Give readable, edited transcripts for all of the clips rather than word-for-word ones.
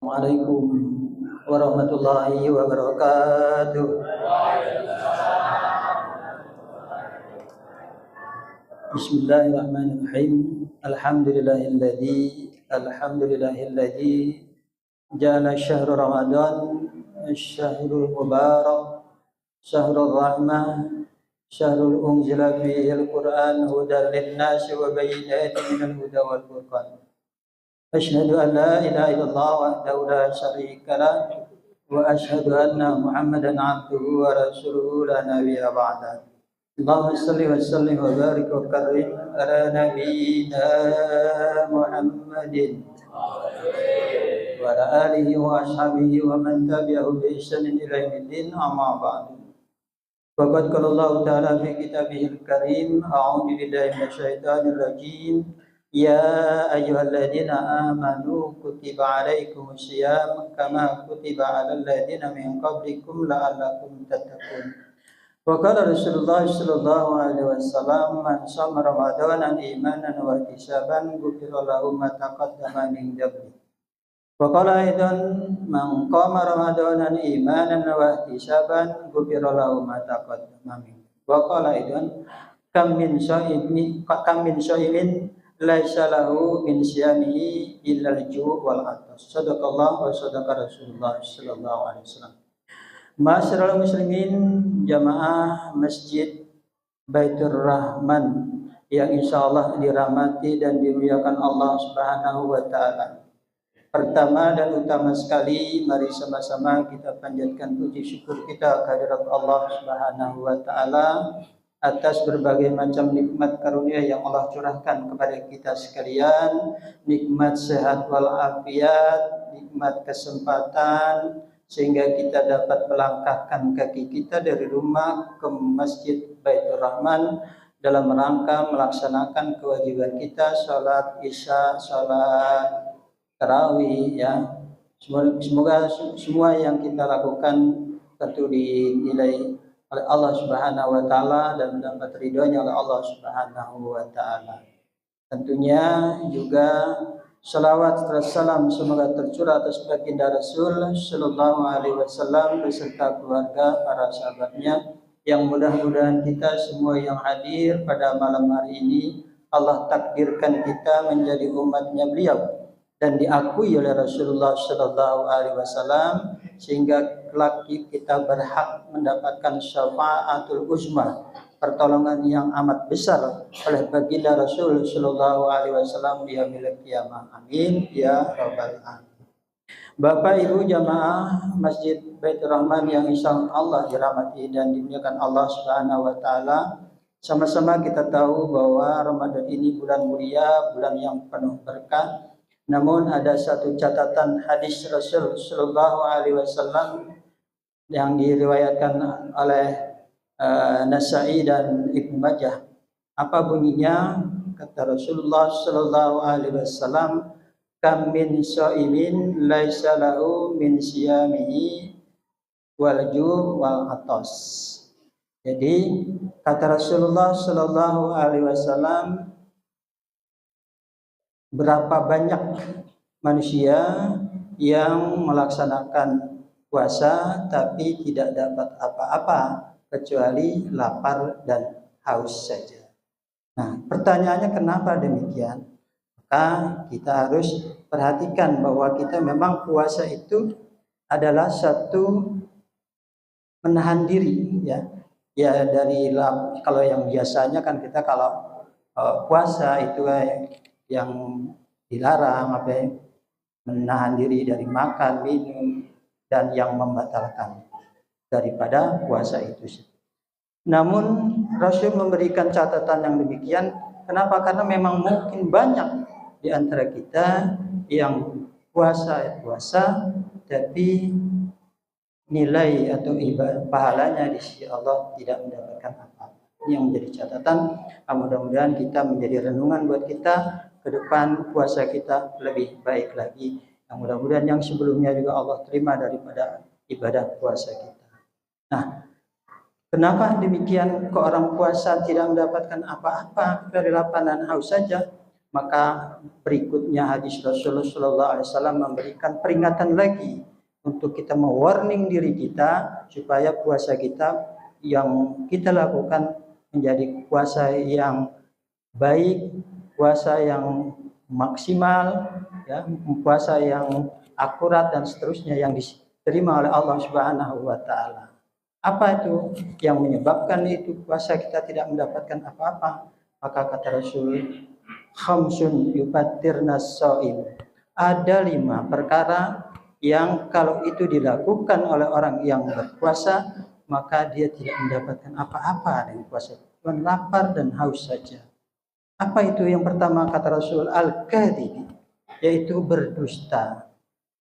Assalamualaikum warahmatullahi wabarakatuh. Bismillahirrahmanirrahim. Alhamdulillahilladzi ja'ala syahra Ramadan syahrul mubarak, syahrul rahmah, syahrul unzila fihi al-Qur'an hudan lin-nasi wa bayyinatin minal huda wal furqan. Asyhadu an la ilaha illallah wahdahu la syarika lah wa asyhadu anna Muhammadan abduhu wa rasuluhu la nabiyya ba'da. Allahumma shalli wa sallim wa barik wa karim ala nabiyyina Muhammadin wa ala alihi wa ashabihi wa man tabi'ahum bi ihsanin ila yaumiddin, amma ba'du. Faqad qala Allah ta'ala fi kitabihil karim, a'udzu billahi minasyaitonir rajim. Ya ayyuhalladzina amanu kutiba alaikumus syiyam kama kutiba alal ladzina min qablikum la'allakum tattaqun. Wa qala Rasulullah sallallahu alaihi wasallam, man shama ramadanan imanan wa ihtisaban ghufira lahu ma taqaddama min dhanbi. Wa qala aidan, man qama ramadanan imanan wa ihtisaban ghufira lahu ma taqaddama min. Wa qala aidan, kam min shaimin laisa lahu min siyamihi illa al-ju' wal 'atash. Shadaqallah wa shadaqa Rasulullah sallallahu alaihi wasallam. Ma'asyiral muslimin, jamaah Masjid Baitur Rahman yang insyaallah dirahmati dan dimuliakan Allah Subhanahu wa taala. Pertama dan utama sekali, mari sama-sama kita panjatkan puji syukur kita kehadirat Allah Subhanahu wa taala atas berbagai macam nikmat karunia yang Allah curahkan kepada kita sekalian, nikmat sehat walafiat, nikmat kesempatan, sehingga kita dapat melangkahkan kaki kita dari rumah ke Masjid Baitur Rahman dalam rangka melaksanakan kewajiban kita salat Isya, salat tarawih, ya. Semoga semua yang kita lakukan tentu dinilai oleh Allah Subhanahu wa taala dan mendapat ridhonya oleh Allah Subhanahu wa taala. Tentunya juga salawat dan salam semoga tercurah atas baginda Rasul sallallahu alaihi wasallam beserta keluarga, para sahabatnya, yang mudah-mudahan kita semua yang hadir pada malam hari ini Allah takdirkan kita menjadi umatnya beliau dan diakui oleh Rasulullah sallallahu alaihi wasallam, sehingga kelak kita berhak mendapatkan syafaatul uzma, pertolongan yang amat besar oleh baginda Rasul sallallahu alaihi wasallam di yaumil qiyamah. Amin ya rabbal alamin. Bapak Ibu jamaah Masjid Baitur Rahman yang insyaallah dirahmati dan dimuliakan Allah Subhanahu wa taala, sama-sama kita tahu bahwa Ramadan ini bulan mulia, bulan yang penuh berkah. Namun ada satu catatan hadis Rasul sallallahu alaihi wasallam yang diriwayatkan oleh Nasa'i dan Ibnu Majah. Apa bunyinya? Kata Rasulullah sallallahu alaihi wasallam, kam min shaimin laisa lahu min siyamihi wal ju' wal 'atas. Jadi kata Rasulullah sallallahu alaihi wasallam, berapa banyak manusia yang melaksanakan puasa tapi tidak dapat apa-apa kecuali lapar dan haus saja. Nah, pertanyaannya kenapa demikian? Maka kita harus perhatikan bahwa kita memang puasa itu adalah satu menahan diri, ya. Ya dari kalau yang biasanya kan kita kalau puasa itu yang dilarang menahan diri dari makan, minum, dan yang membatalkan daripada puasa itu. Namun Rasul memberikan catatan yang demikian. Kenapa? Karena memang mungkin banyak di antara kita yang puasa tapi nilai atau ibadah pahalanya di sisi Allah tidak mendapatkan apa-apa. Ini yang menjadi catatan. Mudah-mudahan kita menjadi renungan buat kita ke depan, puasa kita lebih baik lagi. Yang mudah-mudahan yang sebelumnya juga Allah terima daripada ibadah puasa kita. Nah, kenapa demikian? Kok orang puasa tidak mendapatkan apa-apa dari lapar dan haus saja? maka berikutnya hadis Rasulullah SAW memberikan peringatan lagi untuk kita mewarning diri kita supaya puasa kita yang kita lakukan menjadi puasa yang baik, puasa yang maksimal, ya, puasa yang akurat dan seterusnya yang diterima oleh Allah Subhanahu wa taala. Apa itu yang menyebabkan itu puasa kita tidak mendapatkan apa-apa? Maka kata Rasul, khamsun yufattirna shaim. Ada 5 perkara yang kalau itu dilakukan oleh orang yang berpuasa, maka dia tidak mendapatkan apa-apa dengan puasa. Cuma lapar dan haus saja. Apa itu? Yang pertama kata Rasul, al-kadhib, yaitu berdusta.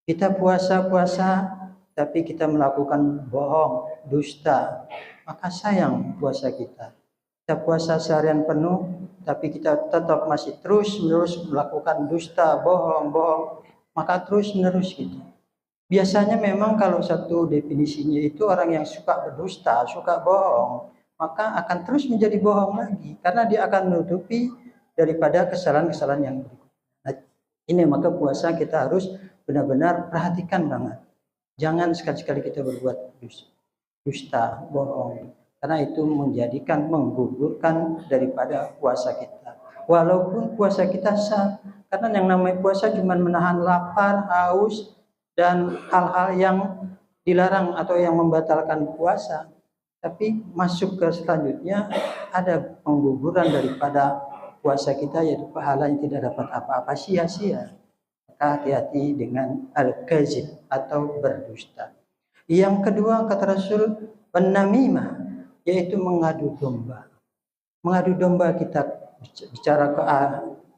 Kita puasa-puasa tapi kita melakukan bohong, dusta, maka sayang puasa kita. Kita puasa seharian penuh tapi kita tetap masih terus-menerus melakukan dusta, bohong, maka terus-menerus gitu. Biasanya memang kalau satu definisinya itu orang yang suka berdusta, suka bohong, maka akan terus menjadi bohong lagi karena dia akan menutupi daripada kesalahan-kesalahan yang berikut. Nah, ini maka puasa kita harus benar-benar perhatikan banget. Jangan sekali-sekali kita berbuat dusta, bohong, karena itu menggugurkan daripada puasa kita. Walaupun puasa kita sah, karena yang namanya puasa cuma menahan lapar, haus, dan hal-hal yang dilarang atau yang membatalkan puasa. Tapi masuk ke selanjutnya ada pengguguran daripada puasa kita, yaitu pahala yang tidak dapat apa-apa, sia-sia. Hati-hati dengan al-kazib atau berdusta. Yang kedua kata Rasul, an-namimah, yaitu mengadu domba. Mengadu domba, kita bicara ke A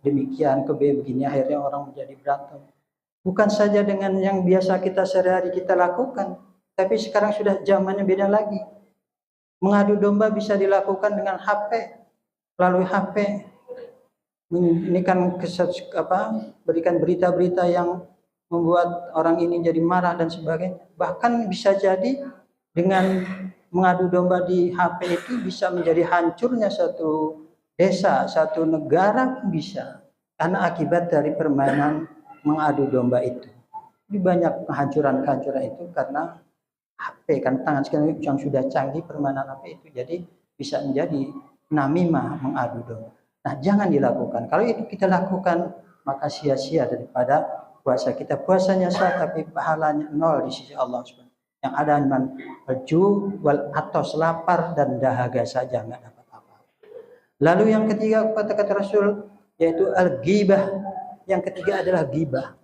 demikian, ke B begini, akhirnya orang menjadi berantem. Bukan saja dengan yang biasa kita sehari-hari kita lakukan, tapi sekarang sudah zamannya beda lagi. Mengadu domba bisa dilakukan dengan HP, melalui HP. Ini kan berikan berita-berita yang membuat orang ini jadi marah dan sebagainya. Bahkan bisa jadi dengan mengadu domba di HP itu bisa menjadi hancurnya satu desa, satu negara pun bisa. Karena akibat dari permainan mengadu domba itu. Jadi banyak kehancuran-kehancuran itu karena HP, kan tangan sekarang yang sudah canggih permainan HP itu. Jadi bisa menjadi namimah, mengadu domba. Nah, jangan dilakukan. Kalau itu kita lakukan, maka sia-sia daripada puasa kita. Puasanya sah, tapi pahalanya 0 di sisi Allah SWT. Yang ada cuma wal atos, lapar dan dahaga saja, nggak dapat apa-apa. Lalu yang ketiga kata Rasul, yaitu al-ghibah. Yang ketiga adalah ghibah.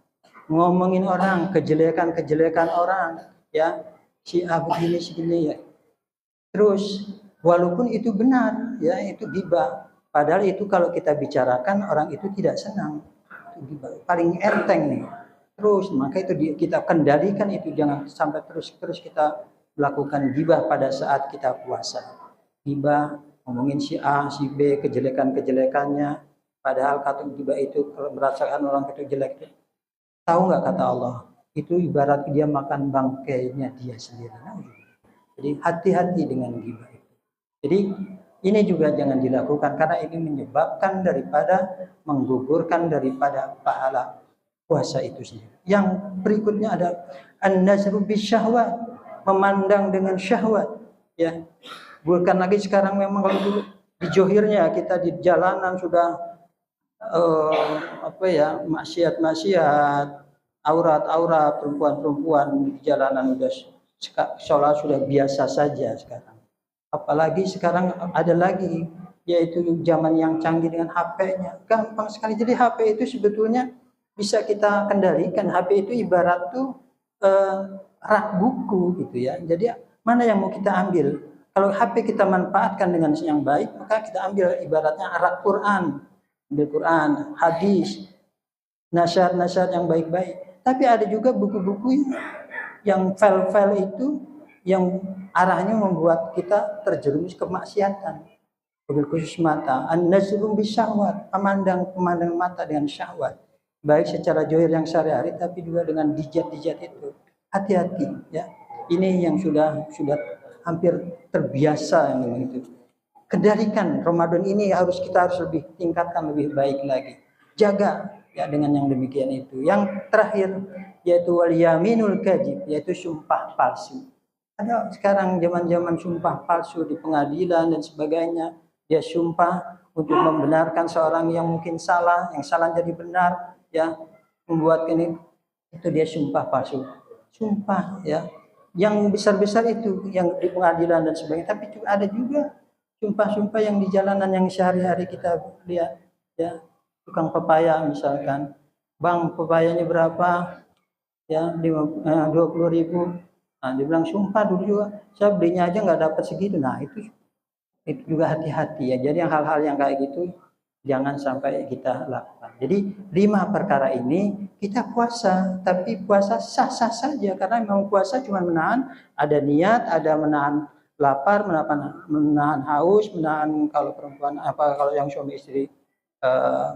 Ngomongin orang, kejelekan orang, ya, si A begini, ya. Terus walaupun itu benar, ya, itu ghibah. Padahal itu kalau kita bicarakan orang itu tidak senang. Itu paling enteng nih. Terus maka itu kita kendalikan itu, jangan sampai terus kita melakukan ghibah pada saat kita puasa. Ghibah ngomongin si A, si B, kejelekannya. Padahal kata ghibah itu kalau merasakan orang itu jelek, tahu nggak kata Allah? Itu ibarat dia makan bangkainya dia sendiri. Jadi hati-hati dengan ghibah itu. Jadi ini juga jangan dilakukan karena ini menyebabkan daripada menggugurkan daripada pahala puasa itu sendiri. Yang berikutnya ada an-nazru bisyahwat, memandang dengan syahwat, ya. Bukan lagi sekarang memang kalau dulu di johirnya kita di jalanan sudah maksiat, aurat perempuan di jalanan sudah sholat sudah biasa saja sekarang. Apalagi sekarang ada lagi, yaitu zaman yang canggih dengan HP-nya. Gampang sekali. Jadi HP itu sebetulnya bisa kita kendalikan. HP itu ibarat tuh rak buku gitu ya. Jadi mana yang mau kita ambil? Kalau HP kita manfaatkan dengan yang baik, maka kita ambil ibaratnya rak Quran. Ambil Quran, hadis, nasihat-nasihat yang baik-baik. Tapi ada juga buku-buku yang file-file itu yang arahnya membuat kita terjerumus kemaksiatan. Wabil khusus mata, an-nazru bisyahwat, memandang mata dengan syahwat. Baik secara johir yang sehari-hari tapi juga dengan dijat-dijat itu. Hati-hati ya. Ini yang sudah hampir terbiasa yang itu. Kendalikan Ramadan ini kita harus lebih tingkatkan lebih baik lagi. jaga ya dengan yang demikian itu. Yang terakhir yaitu wal yaminul kadzib, yaitu sumpah palsu. Ada sekarang zaman-zaman sumpah palsu di pengadilan dan sebagainya. Dia sumpah untuk membenarkan seorang yang mungkin salah, yang salah jadi benar, ya, membuat ini itu dia sumpah palsu. Sumpah ya. Yang besar-besar itu yang di pengadilan dan sebagainya, tapi juga ada juga sumpah-sumpah yang di jalanan yang sehari-hari kita lihat ya. Tukang pepaya misalkan, bang pepayanya berapa ya, 20.000. Nah, dia bilang sumpah dulu juga saya belinya aja nggak dapat segitu. Nah itu juga hati-hati ya. Jadi hal-hal yang kayak gitu jangan sampai kita lakukan. Jadi 5 perkara ini kita puasa, tapi puasa sah-sah saja karena memang puasa cuma menahan, ada niat, ada menahan lapar, menahan haus, menahan kalau perempuan kalau yang suami istri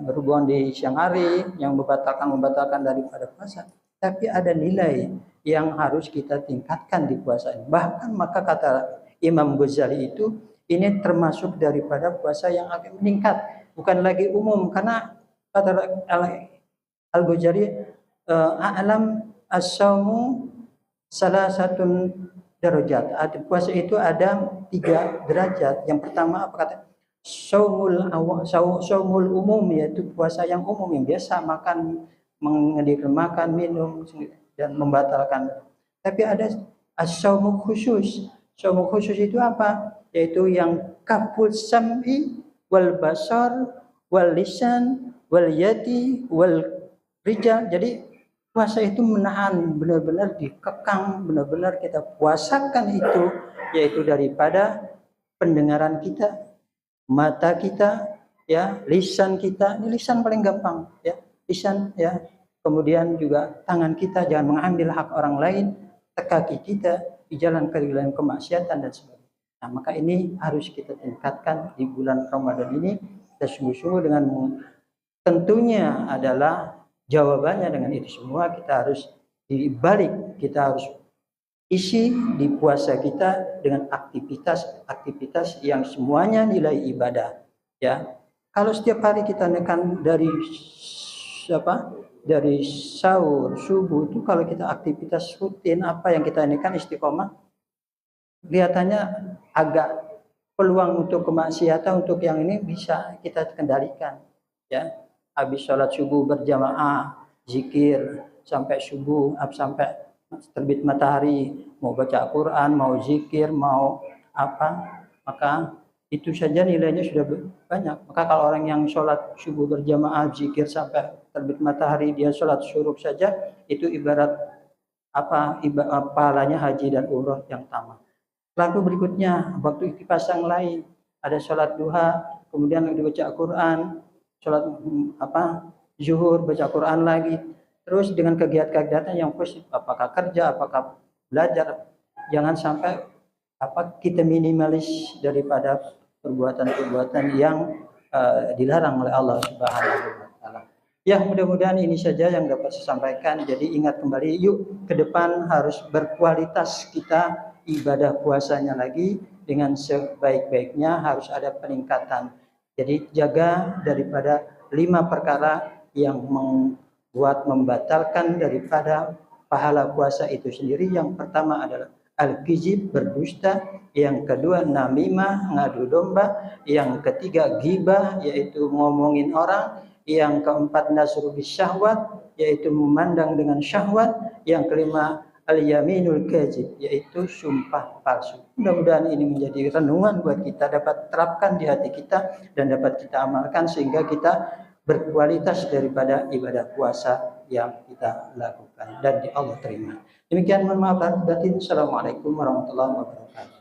berhubungan di siang hari yang membatalkan daripada puasa. Tapi ada nilai yang harus kita tingkatkan di puasa ini. Bahkan maka kata Imam Ghazali itu ini termasuk daripada puasa yang akan meningkat, bukan lagi umum karena kata Al-Ghazali a'lam as-saumu salah satu derajat. Puasa itu ada 3 derajat. Yang pertama apa kata? Saumul umum, yaitu puasa yang umum yang biasa makan, menghadirkan makan, minum dan membatalkan. Tapi ada as-saumu khusus. Saumu khusus itu apa? Yaitu yang kaful sam'i wal basar wal lisan wal yadi wal rijal. Jadi puasa itu menahan, benar-benar dikekang, benar-benar kita puasakan itu, yaitu daripada pendengaran kita, mata kita, ya, lisan kita. Ini lisan paling gampang, ya, lisan, ya. Kemudian juga tangan kita, jangan mengambil hak orang lain, kaki kita di jalan kemaksiatan dan sebagainya. Nah, maka ini harus kita tingkatkan di bulan Ramadan ini. Kita sungguh-sungguh dengan tentunya adalah jawabannya dengan itu semua kita harus dibalik, kita harus isi di puasa kita dengan aktivitas yang semuanya nilai ibadah, ya. Kalau setiap hari kita nekan dari sahur, subuh itu, kalau kita aktivitas rutin apa yang kita nekan istiqomah, kelihatannya agak peluang untuk kemaksiatan untuk yang ini bisa kita kendalikan, ya. Habis sholat subuh berjamaah, zikir sampai subuh, sampai terbit matahari, mau baca Quran, mau zikir, mau apa, maka itu saja nilainya sudah banyak. Maka kalau orang yang sholat subuh berjamaah, zikir sampai terbit matahari, dia sholat syuruk saja, itu ibarat pahalanya haji dan umroh yang tamat. Lalu berikutnya waktu dipasang lain, ada sholat duha, kemudian dibaca Quran, sholat zuhur, baca Quran lagi, terus dengan kegiatan-kegiatan yang positif, apakah kerja, apakah belajar, jangan sampai kita minimalis daripada perbuatan-perbuatan yang dilarang oleh Allah Subhanahu wa taala. Ya, mudah-mudahan ini saja yang dapat saya sampaikan. Jadi ingat kembali, yuk ke depan harus berkualitas kita ibadah puasanya lagi dengan sebaik-baiknya, harus ada peningkatan. Jadi jaga daripada 5 perkara yang membatalkan daripada pahala puasa itu sendiri. Yang pertama adalah al-kizib, berdusta. Yang kedua namimah, ngadu domba. Yang ketiga ghibah, yaitu ngomongin orang. Yang keempat nasru bisyahwat, yaitu memandang dengan syahwat. Yang kelima al-yaminul kadzib, yaitu sumpah palsu. Mudah-mudahan ini menjadi renungan buat kita, dapat terapkan di hati kita dan dapat kita amalkan sehingga kita berkualitas daripada ibadah puasa yang kita lakukan dan di Allah terima. Demikian, mohon maaf lahir batin. Assalamualaikum warahmatullahi wabarakatuh.